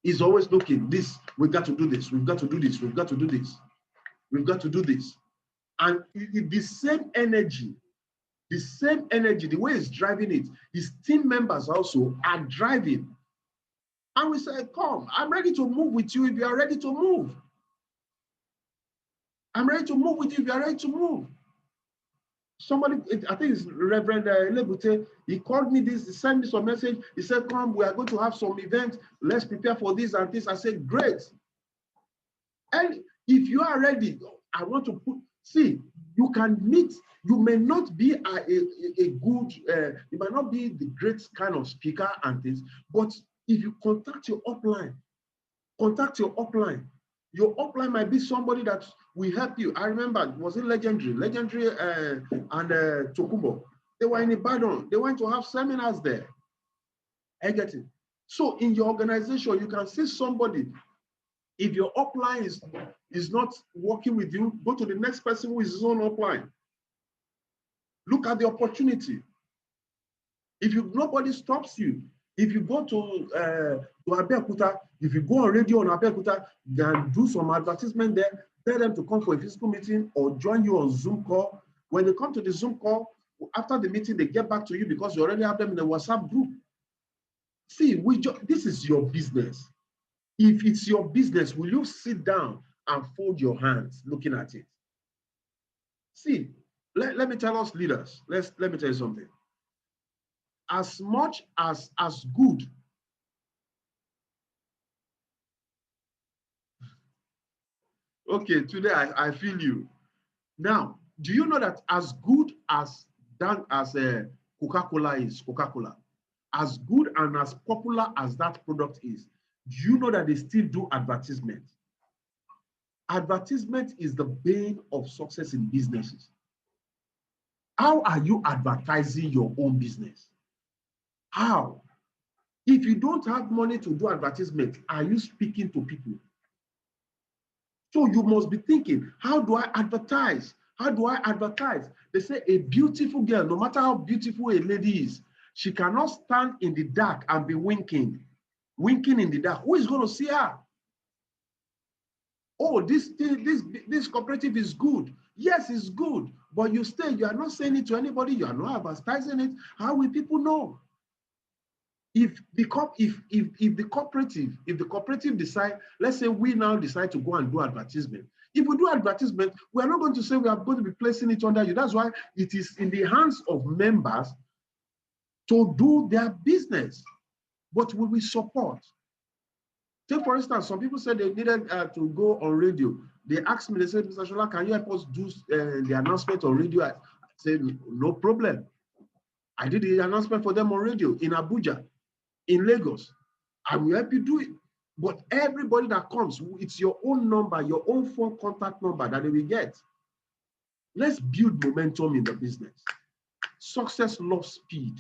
Speaker 1: He's always looking, this, we've got to do this, we've got to do this, we've got to do this, we've got to do this. And the same energy, the way he's driving it, his team members also are driving. And we say, come, I'm ready to move with you if you are ready to move. I'm ready to move with you if you are ready to move. Somebody, I think it's Reverend Lebute, he called me he sent me some message. He said, come, we are going to have some event. Let's prepare for this and this. I said, great. And if you are ready, I want to see, you can meet, you may not be a good, you might not be the great kind of speaker and things, but if you contact your upline, your upline might be somebody that will help you. I remember, was it Legendary and Tokumbo? They were in Ibadan. They went to have seminars there. I get it. So in your organization, you can see somebody. If your upline is not working with you, go to the next person who is his own upline. Look at the opportunity. If nobody stops you, if you go to Abeokuta, if you go on radio on Abeokuta, then do some advertisement there, tell them to come for a physical meeting or join you on Zoom call. When they come to the Zoom call, after the meeting, they get back to you because you already have them in the WhatsApp group. See, this is your business. If it's your business, will you sit down and fold your hands looking at it? See, let me tell us leaders, let me tell you something. As much as good, okay, today I feel you. Now, do you know that as good as Coca-Cola is, Coca-Cola, as good and as popular as that product is, do you know that they still do advertisement? Advertisement is the bane of success in businesses. How are you advertising your own business? How? If you don't have money to do advertisement, are you speaking to people? So you must be thinking, how do I advertise? How do I advertise? They say a beautiful girl, no matter how beautiful a lady is, she cannot stand in the dark and be winking in the dark. Who is going to see her? Oh, this cooperative is good. Yes, it's good, but you are not saying it to anybody. You are not advertising it. How will people know? If the cooperative decide, let's say we now decide to go and do advertisement. If we do advertisement, we are not going to say we are going to be placing it under you. That's why it is in the hands of members to do their business. But we will support. Take for instance, some people said they needed to go on radio. They asked me, they said, Mr. Shola, can you help us do the announcement on radio? I said, no problem. I did the announcement for them on radio in Abuja, in Lagos. I will help you do it. But everybody that comes, it's your own number, your own phone contact number that they will get. Let's build momentum in the business. Success loves speed.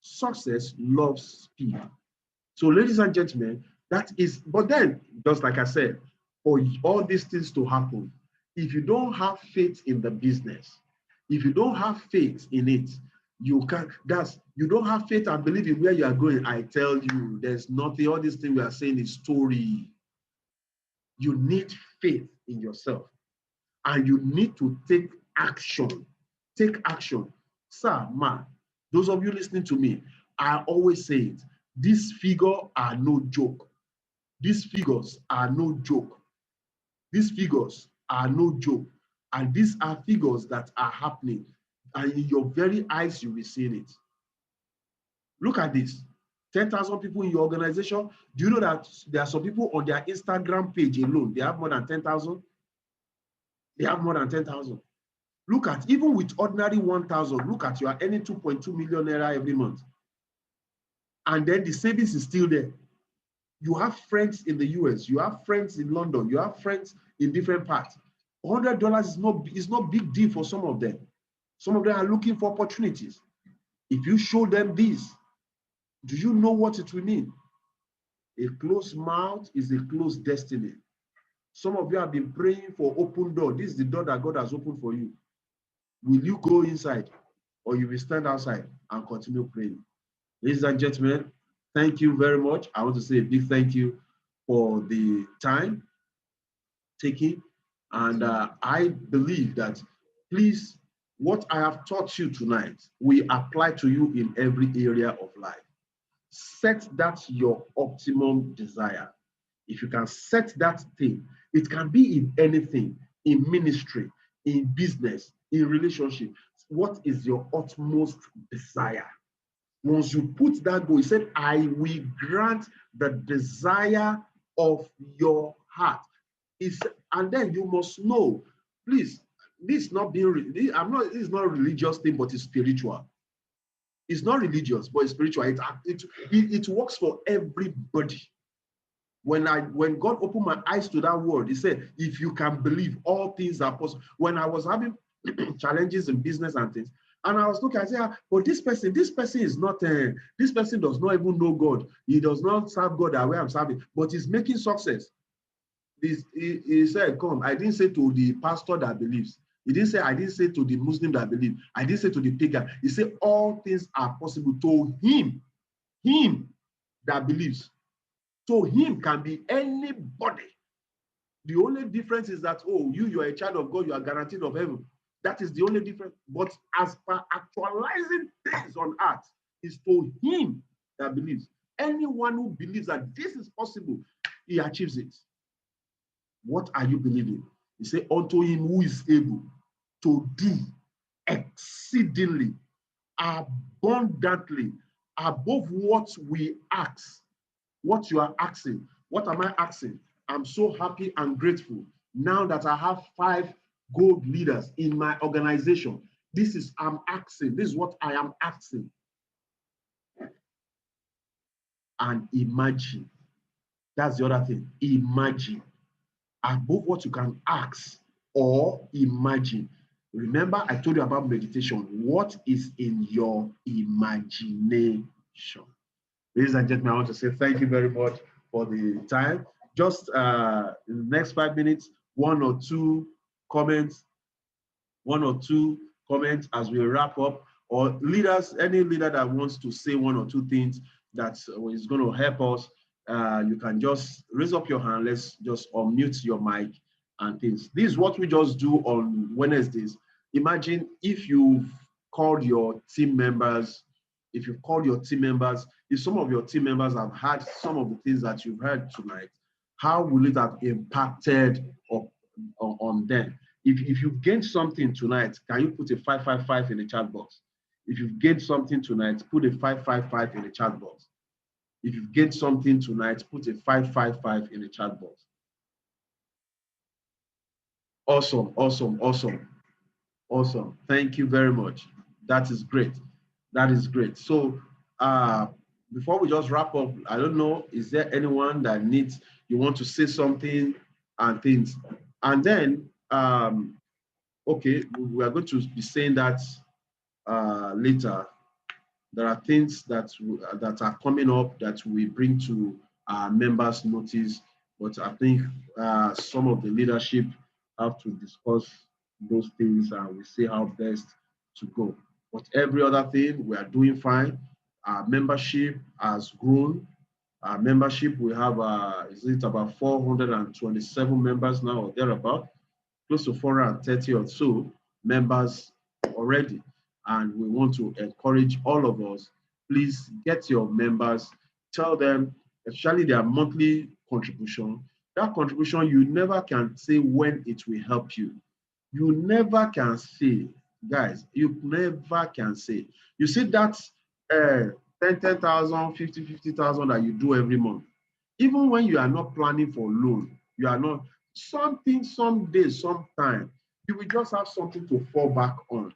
Speaker 1: Success loves speed. So, ladies and gentlemen, that is, but then, just like I said, for all these things to happen, if you don't have faith in the business, if you don't have faith in it, you don't have faith and believe in where you are going. I tell you, there's nothing, all these things we are saying is story. You need faith in yourself and you need to take action. Take action. Sir, man, those of you listening to me, I always say it. These figures are no joke. These figures are no joke. These figures are no joke. And these are figures that are happening. And in your very eyes, you will see it. Look at this. 10,000 people in your organization. Do you know that there are some people on their Instagram page alone, they have more than 10,000? They have more than 10,000. Look at, even with ordinary 1,000, look at, you are earning 2.2 million naira every month. And then the savings is still there. You have friends in the US, you have friends in London, you have friends in different parts. $100 is not big deal for some of them. Some of them are looking for opportunities. If you show them this, do you know what it will mean? A closed mouth is a closed destiny. Some of you have been praying for open door. This is the door that God has opened for you. Will you go inside, or you will stand outside and continue praying? Ladies and gentlemen, thank you very much. I want to say a big thank you for the time taken. And I believe that, please, what I have taught you tonight, we apply to you in every area of life. Set that your optimum desire. If you can set that thing, it can be in anything, in ministry, in business, in relationship. What is your utmost desire? Once you put that goal, he said, I will grant the desire of your heart. And then you must know, please, this is not being, this is not a religious thing, but it's spiritual. It's not religious, but it's spiritual. It works for everybody. When God opened my eyes to that word, he said, if you can believe, all things are possible. When I was having challenges in business and things, and I was looking, I said, but this person is not, this person does not even know God. He does not serve God the way I'm serving, but he's making success. He said, come, I didn't say to the pastor that believes. I didn't say to the Muslim that believes. I didn't say to the pagan. He said, all things are possible to him that believes. So him can be anybody. The only difference is that, you are a child of God, you are guaranteed of heaven. That is the only difference. But as per actualizing things on earth, is to him that believes. Anyone who believes that this is possible, he achieves it. What are you believing? He said, unto him who is able to do exceedingly, abundantly, above what we ask. What you are asking. What am I asking? I'm so happy and grateful now that I have 5 gold leaders in my organization. I'm asking. This is what I am asking. And imagine. That's the other thing. Imagine. Above what you can ask or imagine. Remember, I told you about meditation. What is in your imagination? Ladies and gentlemen, I want to say thank you very much for the time. Just in the next 5 minutes, one or two comments as we wrap up, or leaders, any leader that wants to say one or two things that is going to help us, you can just raise up your hand. Let's just unmute your mic and things. This is what we just do on Wednesdays. Imagine if you've called your team members, if some of your team members have had some of the things that you've heard tonight, how will it have impacted on them? If you've gained something tonight, can you put a 555 in the chat box? If you've gained something tonight, put a 555 in the chat box. If you've gained something tonight, put a 555 in the chat box. Awesome, awesome, awesome, awesome. Thank you very much. That is great. That is great. So before we just wrap up, I don't know, is there anyone that you want to say something and things? And then, okay, we are going to be saying that later. There are things that are coming up that we bring to our members' notice, but I think some of the leadership have to discuss those things and we see how best to go. But every other thing, we are doing fine. Our membership has grown. Our membership, we have, is it about 427 members now or thereabout? Close to 430 or so members already. And we want to encourage all of us, please get your members, tell them, especially their monthly contribution. That contribution, you never can say when it will help you. You never can say, guys, you never can say. You see that 10,000, 50,000 that you do every month. Even when you are not planning for loan, you are not, something, someday, sometime, you will just have something to fall back on.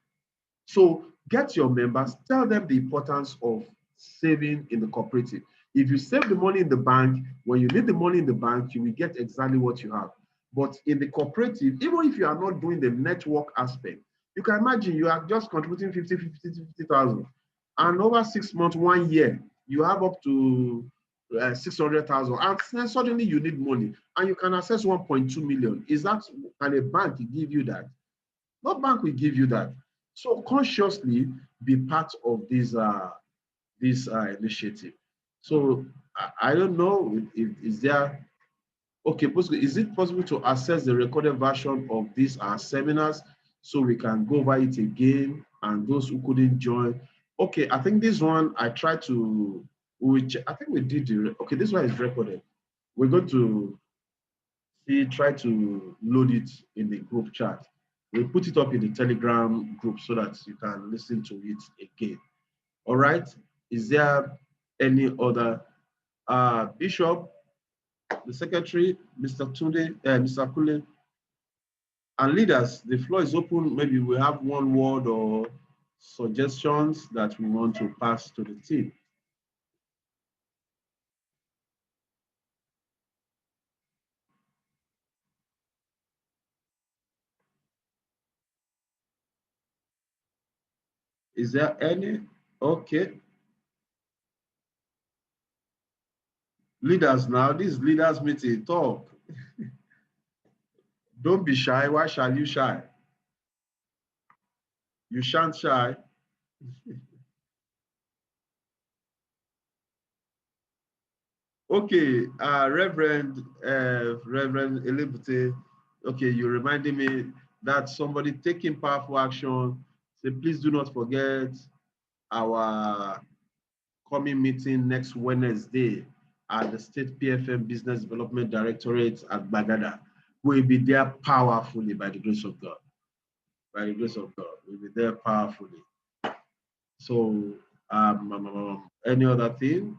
Speaker 1: So get your members, tell them the importance of saving in the cooperative. If you save the money in the bank, when you need the money in the bank, you will get exactly what you have. But in the cooperative, even if you are not doing the network aspect, you can imagine you are just contributing 50,000. And over 6 months, 1 year, you have up to 600,000. And then suddenly you need money and you can access 1.2 million. Is that, can a bank give you that? No bank will give you that. So consciously be part of this initiative. So I don't know if is there, okay, is it possible to access the recorded version of these seminars so we can go over it again and those who couldn't join? Okay, I think this one I tried to, I think we did okay, this one is recorded. We're going to try to load it in the group chat. We'll put it up in the Telegram group so that you can listen to it again. All right. Is there any other Bishop, the secretary, Mr. Tunde, Mr. Kule, and leaders? The floor is open. Maybe we have one word or suggestions that we want to pass to the team. Is there any? Okay. Leaders now, this leaders meeting, talk. Don't be shy. Why shall you shy? You shan't shy. Okay, Reverend Elibute, okay, you reminded me that somebody taking powerful action. Say, please do not forget our coming meeting next Wednesday at the State PFM Business Development Directorate at Bagada. We'll be there powerfully by the grace of God. By the grace of God, we'll be there powerfully. So, any other thing?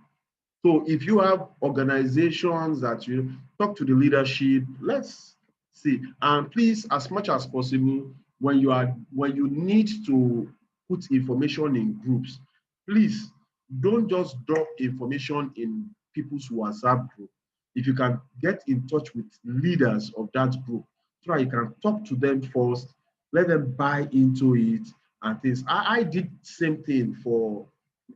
Speaker 1: So if you have organizations that you talk to the leadership, let's see. And please, as much as possible, when you need to put information in groups, please don't just drop information in people's WhatsApp group. If you can get in touch with leaders of that group, so you can talk to them first, let them buy into it and things. I did the same thing for,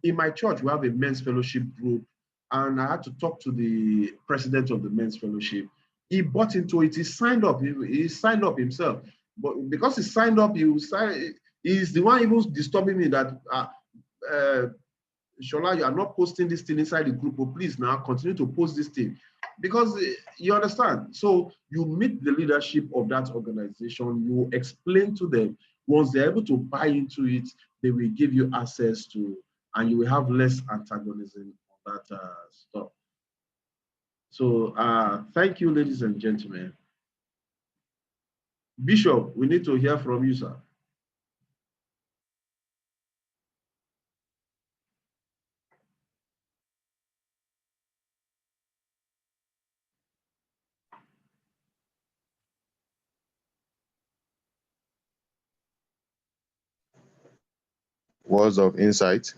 Speaker 1: in my church, we have a men's fellowship group, and I had to talk to the president of the men's fellowship. He bought into it. He signed up. He signed up himself. But because he signed up, he's the one even disturbing me that, Shola, you are not posting this thing inside the group. But please now continue to post this thing. Because you understand. So you meet the leadership of that organization. You explain to them. Once they're able to buy into it, they will give you access to, and you will have less antagonism on that stuff. So thank you, ladies and gentlemen. Bishop, we need to hear from you, sir.
Speaker 2: Words of insight.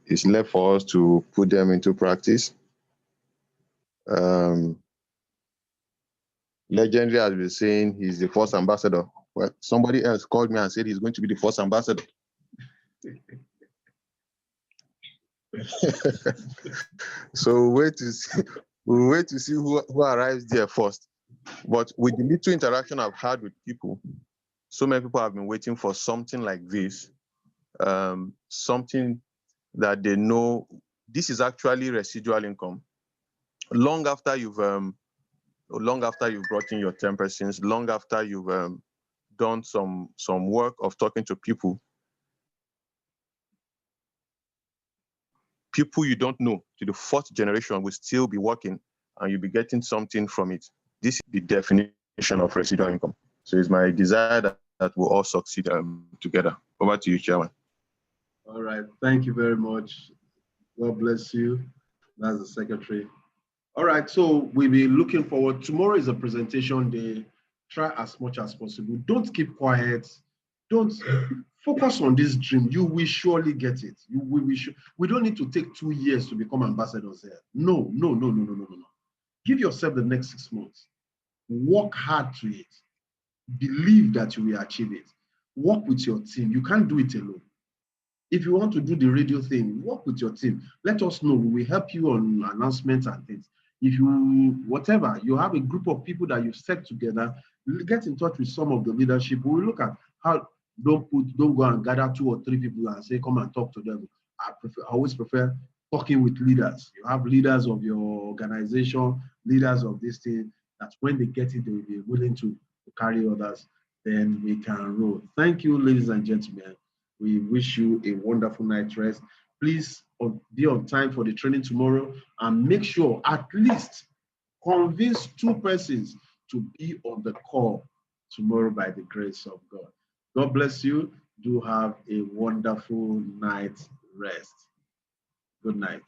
Speaker 2: It's left for us to put them into practice. Legendary has been saying he's the first ambassador. Well, somebody else called me and said he's going to be the first ambassador. So we'll wait to see who arrives there first. But with the little interaction I've had with people, so many people have been waiting for something like this, something that they know this is actually residual income. Long after you've brought in your 10 persons, long after you've done some work of talking to people you don't know, to the fourth generation will still be working and you'll be getting something from it. This is the definition of residual income. So it's my desire that we'll all succeed together. Over to you, Chairman.
Speaker 1: All right. Thank you very much. God bless you. That's the secretary. All right. So we'll be looking forward. Tomorrow is a presentation day. Try as much as possible. Don't keep quiet. Don't focus on this dream. You will surely get it. We don't need to take 2 years to become ambassadors here. No, no, no, no, no, no, no. Give yourself the next 6 months. Work hard to it. Believe that you will achieve it. Work with your team. You can't do it alone. If you want to do the radio thing, work with your team. Let us know. We will help you on announcements and things. If you, whatever, you have a group of people that you've set together, get in touch with some of the leadership. We will look at how, don't go and gather 2 or 3 people and say, come and talk to them. I always prefer talking with leaders. You have leaders of your organization, leaders of this thing, that when they get it, they will be willing to carry others. Then we can roll. Thank you, ladies and gentlemen. We wish you a wonderful night's rest. Please be on time for the training tomorrow, and make sure at least convince 2 persons to be on the call tomorrow by the grace of God. God bless you. Do have a wonderful night's rest. Good night.